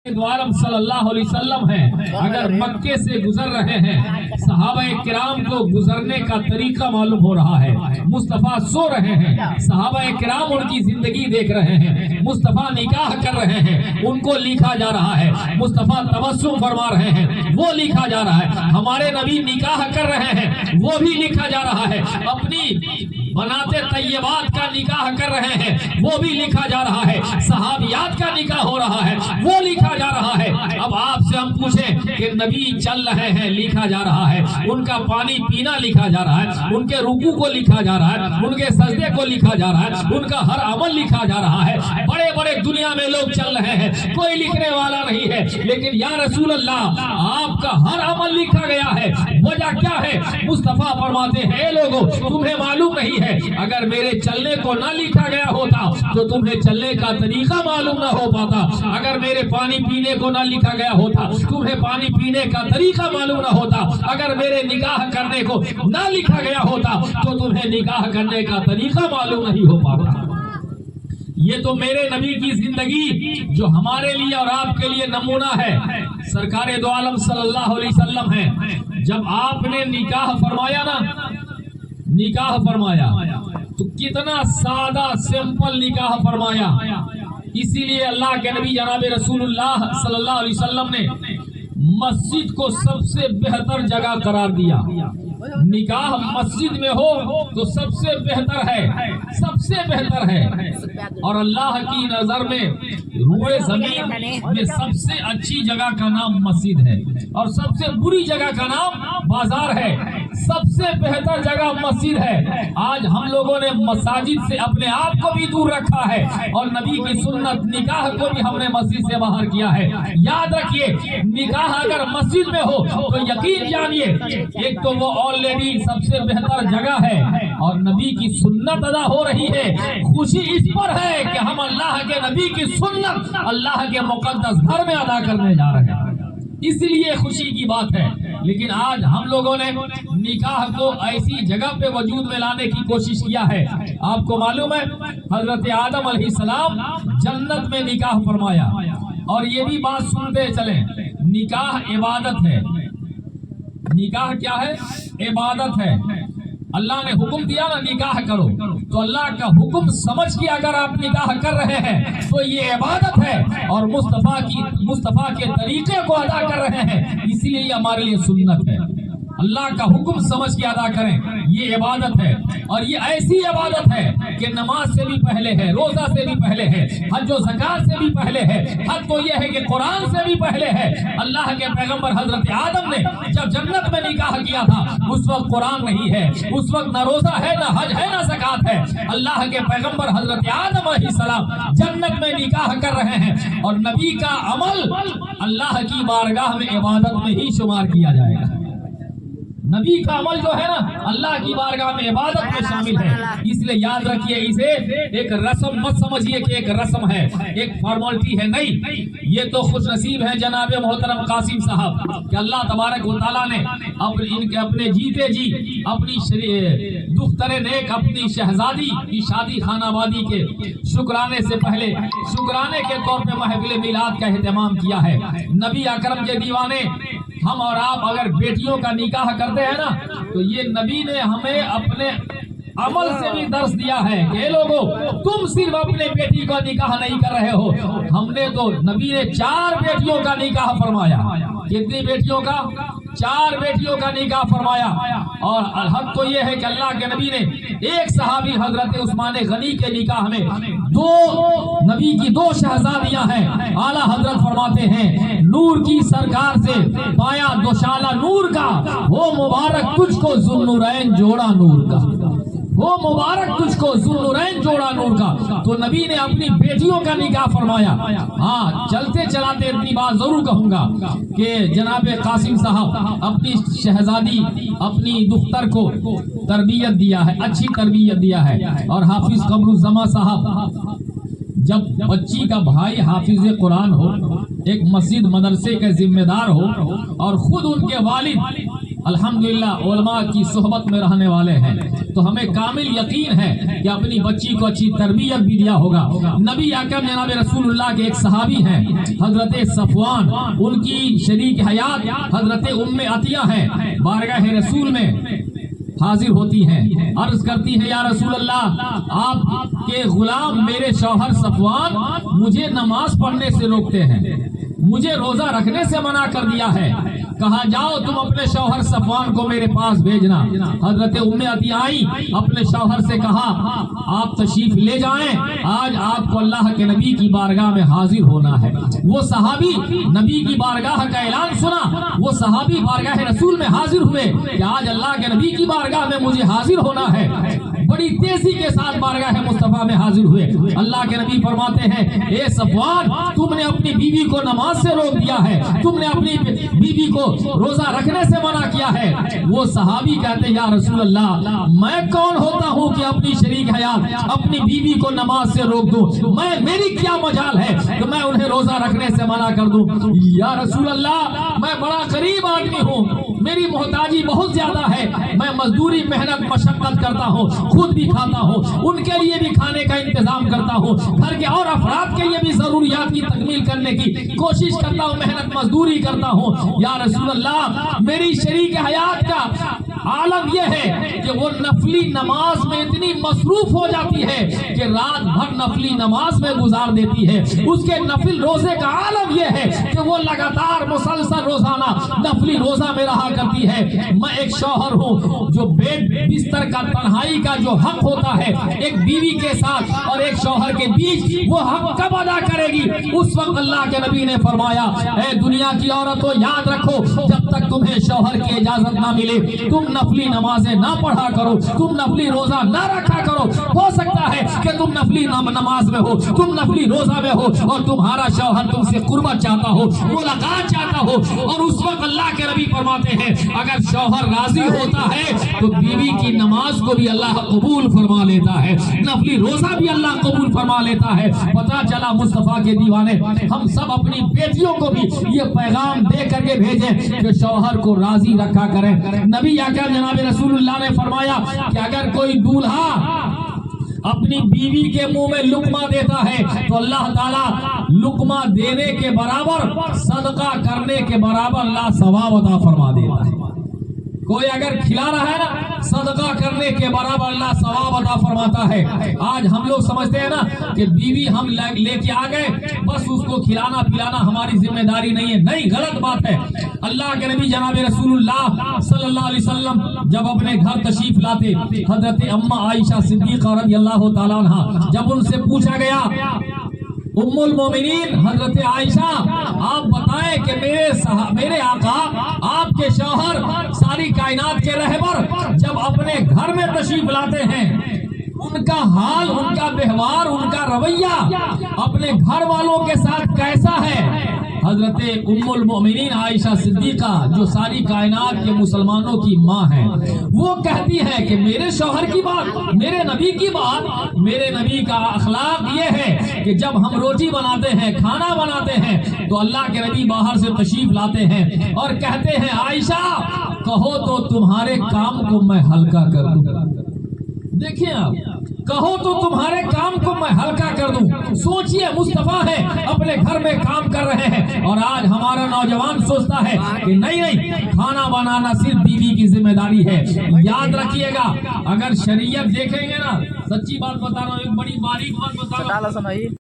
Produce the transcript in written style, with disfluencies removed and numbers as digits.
عالم صلی اللہ علیہ وسلم ہیں، اگر مکے سے گزر رہے ہیں، صحابہ کرام کو گزرنے کا طریقہ معلوم ہو رہا ہے، مصطفیٰ سو رہے ہیں، صحابہ کرام ان کی زندگی دیکھ رہے ہیں، مصطفیٰ نکاح کر رہے ہیں، ان کو لکھا جا رہا ہے، مصطفیٰ تبسم فرما رہے ہیں، وہ لکھا جا رہا ہے، ہمارے نبی نکاح کر رہے ہیں، وہ بھی لکھا جا رہا ہے، اپنی بناتے طیبات کا نکاح کر رہے ہیں، وہ بھی لکھا جا رہا ہے، صحابیات کا نکاح ہو رہا ہے، وہ لکھا جا رہا ہے۔ اب آپ سے ہم پوچھیں کہ نبی چل رہے ہیں، لکھا جا رہا ہے، ان کا پانی پینا لکھا جا رہا ہے، ان کے رکوع کو لکھا جا رہا ہے، ان کے سجدے کو لکھا جا رہا ہے، ان کا ہر عمل لکھا جا رہا ہے، بڑے بڑے دنیا میں لوگ چل رہے ہیں، کوئی لکھنے والا نہیں ہے، لیکن یا رسول اللہ آپ کا ہر عمل لکھا گیا ہے، وجہ کیا ہے؟ مصطفیٰ فرماتے ہیں اے لوگوں تمہیں معلوم نہیں ہے، اگر میرے چلنے کو نہ لکھا گیا ہوتا تو تمہیں چلنے کا طریقہ معلوم نہ ہو پاتا، اگر میرے پانی پینے کو نہ لکھا گیا ہوتا تمہیں پانی پینے کا طریقہ معلوم نہ ہوتا، اگر میرے نکاح کرنے کو نہ لکھا گیا ہوتا تو تمہیں نکاح کرنے کا طریقہ معلوم نہیں ہو پاتا۔ یہ تو میرے نبی کی زندگی جو ہمارے لیے اور آپ کے لیے نمونہ ہے، سرکار دو عالم صلی اللہ علیہ وسلم ہے، جب آپ نے نکاح فرمایا نا، نکاح فرمایا تو کتنا سادہ سمپل نکاح فرمایا، اسی لیے اللہ کے نبی جناب رسول اللہ صلی اللہ علیہ وسلم نے مسجد کو سب سے بہتر جگہ قرار دیا۔ نکاح مسجد میں ہو تو سب سے بہتر ہے، سب سے بہتر ہے، اور اللہ کی نظر میں روئے زمین میں سب سے اچھی جگہ کا نام مسجد ہے، اور سب سے بری جگہ کا نام بازار ہے، سب سے بہتر جگہ مسجد ہے۔ آج ہم لوگوں نے مساجد سے اپنے آپ کو بھی دور رکھا ہے، اور نبی کی سنت نکاح کو بھی ہم نے مسجد سے باہر کیا ہے۔ یاد رکھیے نکاح اگر مسجد میں ہو تو یقین جانیے ایک تو وہ آلریڈی سب سے بہتر جگہ ہے، اور نبی کی سنت ادا ہو رہی ہے، خوشی اس پر ہے کہ ہم اللہ کے نبی کی سنت اللہ کے مقدس گھر میں ادا کرنے جا رہے ہیں، اس لیے خوشی کی بات ہے۔ لیکن آج ہم لوگوں نے نکاح کو ایسی جگہ پہ وجود میں لانے کی کوشش کیا ہے۔ آپ کو معلوم ہے حضرت آدم علیہ السلام جنت میں نکاح فرمایا، اور یہ بھی بات سنتے چلیں نکاح عبادت ہے، نکاح کیا ہے؟ عبادت ہے۔ اللہ نے حکم دیا نا نکاح کرو، تو اللہ کا حکم سمجھ کے اگر آپ نکاح کر رہے ہیں تو یہ عبادت ہے، اور مصطفیٰ کے طریقے کو ادا کر رہے ہیں، اس لیے یہ ہمارے لیے سنت ہے۔ اللہ کا حکم سمجھ کے ادا کریں، یہ عبادت ہے، اور یہ ایسی عبادت ہے کہ نماز سے بھی پہلے ہے، روزہ سے بھی پہلے ہے، حج و زکات سے بھی پہلے ہے، حد تو یہ ہے کہ قرآن سے بھی پہلے ہے۔ اللہ کے پیغمبر حضرت آدم نے جب جنت میں نکاح کیا تھا اس وقت قرآن نہیں ہے، اس وقت نہ روزہ ہے، نہ حج ہے، نہ زکات ہے۔ اللہ کے پیغمبر حضرت آدم علیہ السلام جنت میں نکاح کر رہے ہیں، اور نبی کا عمل اللہ کی بارگاہ میں عبادت میں ہی شمار کیا جائے گا۔ نبی کا عمل جو ہے نا اللہ کی بارگاہ میں عبادت میں شامل ہے، اس لیے یاد رکھیے اسے ایک رسم مت سمجھیے کہ ایک رسم ہے، ایک فارملٹی ہے، نہیں، یہ تو خوش نصیب ہے جناب محترم قاسم صاحب کہ اللہ تبارک و تعالیٰ نے ان کے اپنے جیتے جی اپنی دختر نیک اپنی شہزادی کی شادی خانہ آبادی کے شکرانے سے پہلے شکرانے کے طور پہ محفل میلاد کا اہتمام کیا ہے۔ نبی اکرم کے دیوانے ہم اور آپ اگر بیٹیوں کا نکاح کرتے ہیں نا تو یہ نبی نے ہمیں اپنے عمل سے بھی درس دیا ہے کہ اے لوگوں تم صرف اپنے بیٹی کا نکاح نہیں کر رہے ہو، ہم نے تو نبی نے 4 بیٹیوں کا نکاح فرمایا۔ کتنی بیٹیوں کا؟ 4 بیٹیوں کا نکاح فرمایا، اور حق تو یہ ہے کہ اللہ کے نبی نے ایک صحابی حضرت عثمان غنی کے نکاح میں نبی کی 2 شہزادیاں ہیں، اعلیٰ حضرت فرماتے ہیں نور کی سرکار سے پایا دوشالہ نور کا، وہ مبارک تجھ کو ذوالنورین جوڑا نور کا، وہ مبارک تجھ کو ذوالنورین جوڑا نور کا۔ تو نبی نے اپنی بیٹیوں کا نکاح فرمایا۔ ہاں چلتے چلاتے اتنی بات ضرور کہوں گا کہ جناب قاسم صاحب اپنی شہزادی اپنی دختر کو تربیت دیا ہے، اچھی تربیت دیا ہے، اور حافظ قمر الزمان صاحب جب بچی کا بھائی حافظ قرآن ہو، ایک مسجد مدرسے کے ذمہ دار ہو، اور خود ان کے والد الحمدللہ علماء کی صحبت میں رہنے والے ہیں تو ہمیں کامل یقین ہے کہ اپنی بچی کو اچھی تربیت بھی دیا ہوگا۔ نبی اکرم جناب رسول اللہ کے ایک صحابی ہیں حضرت صفوان، ان کی شریک حیات حضرت ام عطیہ ہیں، بارگاہ رسول میں حاضر ہوتی ہیں، عرض کرتی ہے یا رسول اللہ آپ کے غلام میرے شوہر صفوان مجھے نماز پڑھنے سے روکتے ہیں، مجھے روزہ رکھنے سے منع کر دیا ہے، کہا جاؤ تم اپنے شوہر صفوان کو میرے پاس بھیجنا۔ حضرت ام عطیہ آئی، اپنے شوہر سے کہا آپ تشریف لے جائیں، آج آپ کو اللہ کے نبی کی بارگاہ میں حاضر ہونا ہے۔ وہ صحابی نبی کی بارگاہ کا اعلان سنا، وہ صحابی بارگاہ رسول میں حاضر ہوئے کہ آج اللہ کے نبی کی بارگاہ میں مجھے حاضر ہونا ہے، بڑی تیزی کے ساتھ بارگاہ مصطفیٰ میں حاضر ہوئے۔ اللہ کے نبی فرماتے ہیں اے صفوان تم نے اپنی بیوی کو نماز سے روک دیا ہے، تم نے اپنی بیوی کو روزہ رکھنے سے منع کیا ہے۔ وہ صحابی کہتے ہیں یا رسول اللہ میں کون ہوتا ہوں کہ اپنی شریک حیات اپنی بیوی کو نماز سے روک دوں، میری کیا مجال ہے کہ میں انہیں روزہ رکھنے سے منع کر دوں۔ یا رسول اللہ میں بڑا غریب آدمی ہوں، میری محتاجی بہت زیادہ ہے، میں مزدوری محنت مشقت کرتا ہوں، خود بھی کھاتا ہوں، ان کے لیے بھی کھانے کا انتظام کرتا ہوں، گھر کے اور افراد کے لیے بھی ضروریات کی تکمیل کرنے کی کوشش کرتا ہوں، محنت مزدوری کرتا ہوں۔ یا رسول اللہ میری شریک حیات کا عالم یہ ہے کہ وہ نفلی نماز میں اتنی مصروف ہو جاتی ہے کہ رات بھر نفلی نماز میں گزار دیتی ہے، اس کے نفل روزے کا عالم یہ ہے کہ وہ لگاتار مسلسل روزانہ نفلی روزہ میں رہا کرتی ہے۔ میں ایک شوہر ہوں جو بیڈ بستر کا تنہائی کا جو حق ہوتا ہے ایک بیوی کے ساتھ اور ایک شوہر کے بیچ، وہ حق کب ادا کرے گی؟ اس وقت اللہ کے نبی نے فرمایا اے دنیا کی عورتوں یاد رکھو جب تک تمہیں شوہر کی اجازت نہ ملے تم نفلی نمازیں نہ پڑھا کرو، تم نفلی روزہ نہ رکھا کرو۔ ہو سکتا ہے کہ تم نفلی نماز میں ہو، تم نفلی روزہ میں ہو اور تمہارا شوہر تم سے قربت چاہتا ہو، ملاقات چاہتا ہو، اور اس وقت اللہ کے نبی فرماتے ہیں اگر شوہر راضی ہوتا ہے تو بیوی کی نماز کو بھی اللہ قبول فرما لیتا ہے، نفلی روزہ بھی اللہ قبول فرما لیتا ہے۔ پتہ چلا مصطفیٰ کے دیوانے ہم سب اپنی بیٹیوں کو بھی یہ پیغام دے کر کے بھیجیں کہ شوہر کو راضی رکھا کریں۔ نبی اکرم جناب رسول اللہ نے فرمایا کہ اگر کوئی دولہا اپنی بیوی کے منہ میں لقمہ دیتا ہے تو اللہ تعالیٰ لقمہ دینے کے برابر صدقہ کرنے کے برابر اللہ ثواب عطا فرما دیتا ہے۔ کوئی اگر کھلا رہا ہے نا صدقہ کرنے کے برابر اللہ ثواب عطا فرماتا ہے۔ آج ہم لوگ سمجھتے ہیں نا کہ بیوی ہم لے کے آ گئے بس اس کو کھلانا پلانا ہماری ذمہ داری نہیں ہے، نہیں، غلط بات ہے۔ اللہ کے نبی جناب رسول اللہ صلی اللہ علیہ وسلم جب اپنے گھر تشریف لاتے، حضرت اما عائشہ صدیقہ رضی اللہ تعالیٰ عنہ جب ان سے پوچھا گیا ام المومنین حضرت عائشہ آپ بتائیں کہ میرے آقا آپ کے شوہر ساری کائنات کے رہبر جب اپنے گھر میں تشریف لاتے ہیں ان کا حال، ان کا ویوہار، ان کا رویہ اپنے گھر والوں کے ساتھ کیسا ہے؟ حضرت ام المؤمنین عائشہ صدیقہ جو ساری کائنات کے مسلمانوں کی ماں ہیں وہ کہتی ہے کہ میرے شوہر کی بات، میرے نبی کی بات، میرے نبی کا اخلاق یہ ہے کہ جب ہم روٹی بناتے ہیں، کھانا بناتے ہیں تو اللہ کے نبی باہر سے تشریف لاتے ہیں اور کہتے ہیں عائشہ کہو تو تمہارے کام کو میں ہلکا کر دوں۔ دیکھیں آپ، کہو تو تمہارے کام کو میں ہلکا کر دوں۔ سوچئے مصطفیٰ ہے اپنے گھر میں کام کر رہے ہیں اور آج ہمارا نوجوان سوچتا ہے کہ نہیں کھانا بنانا صرف بیوی کی ذمہ داری ہے۔ یاد رکھیے گا اگر شریعت دیکھیں گے نا، سچی بات بتا رہا ہوں، ایک بڑی باریک بات بتا رہا ہوں۔